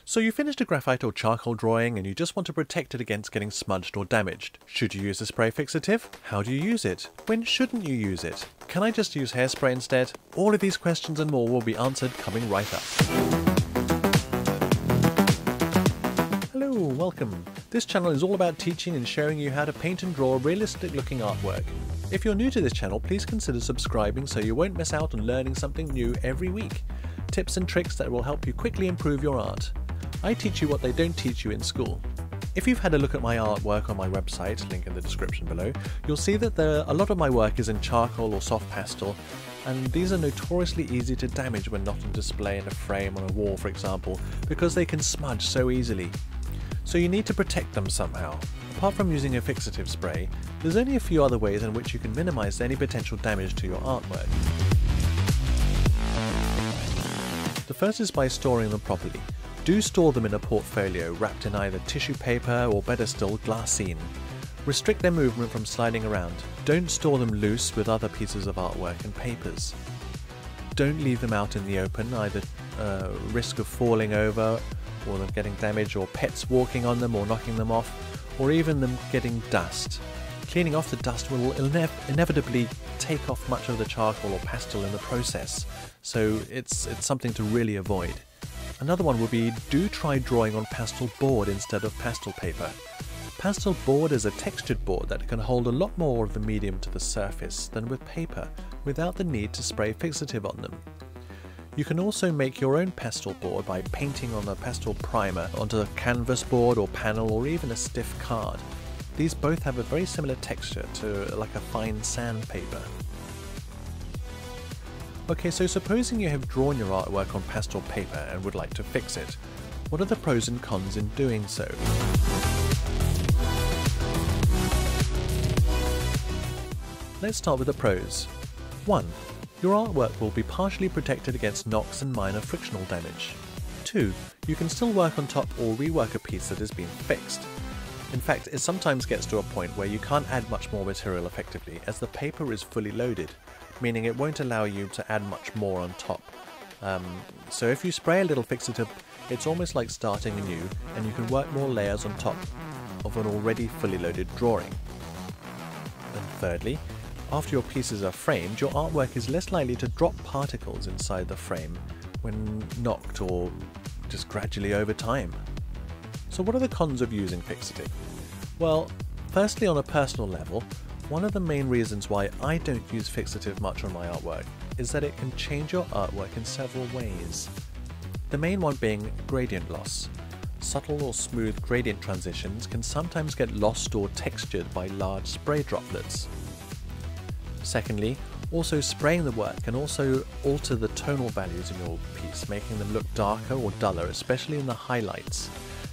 So you finished a graphite or charcoal drawing and you just want to protect it against getting smudged or damaged. Should you use a spray fixative? How do you use it? When shouldn't you use it? Can I just use hairspray instead? All of these questions and more will be answered coming right up. Hello, welcome. This channel is all about teaching and showing you how to paint and draw realistic looking artwork. If you're new to this channel, please consider subscribing so you won't miss out on learning something new every week. Tips and tricks that will help you quickly improve your art. I teach you what they don't teach you in school. If you've had a look at my artwork on my website, link in the description below, you'll see that a lot of my work is in charcoal or soft pastel, and these are notoriously easy to damage when not on display in a frame on a wall, for example, because they can smudge so easily. So you need to protect them somehow. Apart from using a fixative spray, there's only a few other ways in which you can minimize any potential damage to your artwork. The first is by storing them properly. Do store them in a portfolio wrapped in either tissue paper or, better still, glassine. Restrict their movement from sliding around. Don't store them loose with other pieces of artwork and papers. Don't leave them out in the open, either risk of falling over or them getting damaged, or pets walking on them or knocking them off, or even them getting dust. Cleaning off the dust will inevitably take off much of the charcoal or pastel in the process, so it's something to really avoid. Another one would be, do try drawing on pastel board instead of pastel paper. Pastel board is a textured board that can hold a lot more of the medium to the surface than with paper, without the need to spray fixative on them. You can also make your own pastel board by painting on a pastel primer onto a canvas board or panel or even a stiff card. These both have a very similar texture to like a fine sandpaper. Okay, so supposing you have drawn your artwork on pastel paper and would like to fix it, what are the pros and cons in doing so? Let's start with the pros. 1. Your artwork will be partially protected against knocks and minor frictional damage. 2. You can still work on top or rework a piece that has been fixed. In fact, it sometimes gets to a point where you can't add much more material effectively as the paper is fully loaded, meaning it won't allow you to add much more on top. So if you spray a little fixative, it's almost like starting anew, and you can work more layers on top of an already fully loaded drawing. And thirdly, after your pieces are framed, your artwork is less likely to drop particles inside the frame when knocked or just gradually over time. So what are the cons of using fixative? Well, firstly, on a personal level, one of the main reasons why I don't use fixative much on my artwork is that it can change your artwork in several ways. The main one being gradient loss. Subtle or smooth gradient transitions can sometimes get lost or textured by large spray droplets. Secondly, also spraying the work can also alter the tonal values in your piece, making them look darker or duller, especially in the highlights,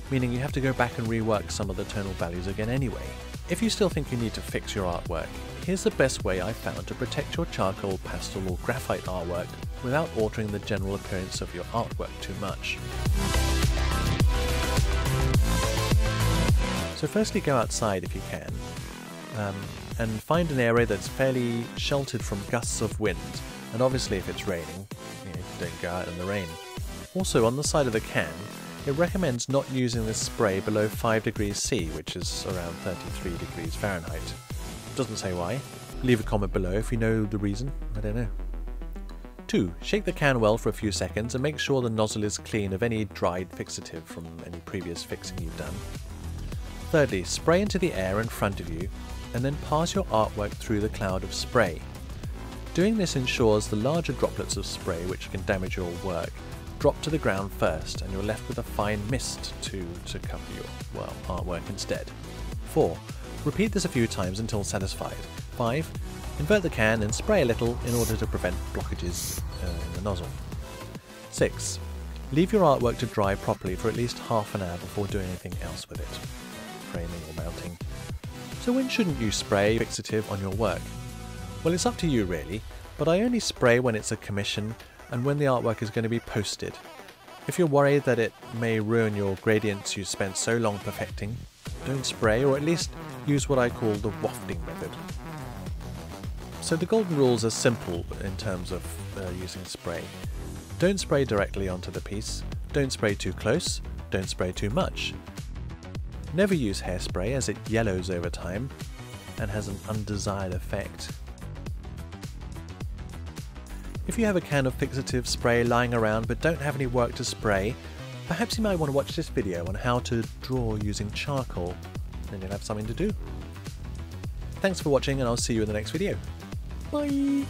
meaning you have to go back and rework some of the tonal values again anyway. If you still think you need to fix your artwork, here's the best way I've found to protect your charcoal, pastel or graphite artwork without altering the general appearance of your artwork too much. So firstly, go outside if you can, and find an area that's fairly sheltered from gusts of wind, and obviously if it's raining, don't go out in the rain. Also, on the side of the can, it recommends not using this spray below 5 degrees C, which is around 33 degrees Fahrenheit. Doesn't say why. Leave a comment below if you know the reason, I don't know. 2. Shake the can well for a few seconds and make sure the nozzle is clean of any dried fixative from any previous fixing you've done. Thirdly, spray into the air in front of you and then pass your artwork through the cloud of spray. Doing this ensures the larger droplets of spray, which can damage your work, drop to the ground first and you're left with a fine mist to cover your artwork instead. 4. Repeat this a few times until satisfied. 5. Invert the can and spray a little in order to prevent blockages in the nozzle. 6. Leave your artwork to dry properly for at least half an hour before doing anything else with it, framing or mounting. So when shouldn't you spray fixative on your work? Well, it's up to you really, but I only spray when it's a commission and when the artwork is going to be posted. If you're worried that it may ruin your gradients you spent so long perfecting, don't spray, or at least use what I call the wafting method. So the golden rules are simple in terms of using spray. Don't spray directly onto the piece, don't spray too close, don't spray too much. Never use hairspray as it yellows over time and has an undesired effect. If you have a can of fixative spray lying around but don't have any work to spray, perhaps you might want to watch this video on how to draw using charcoal, then you'll have something to do. Thanks for watching and I'll see you in the next video. Bye!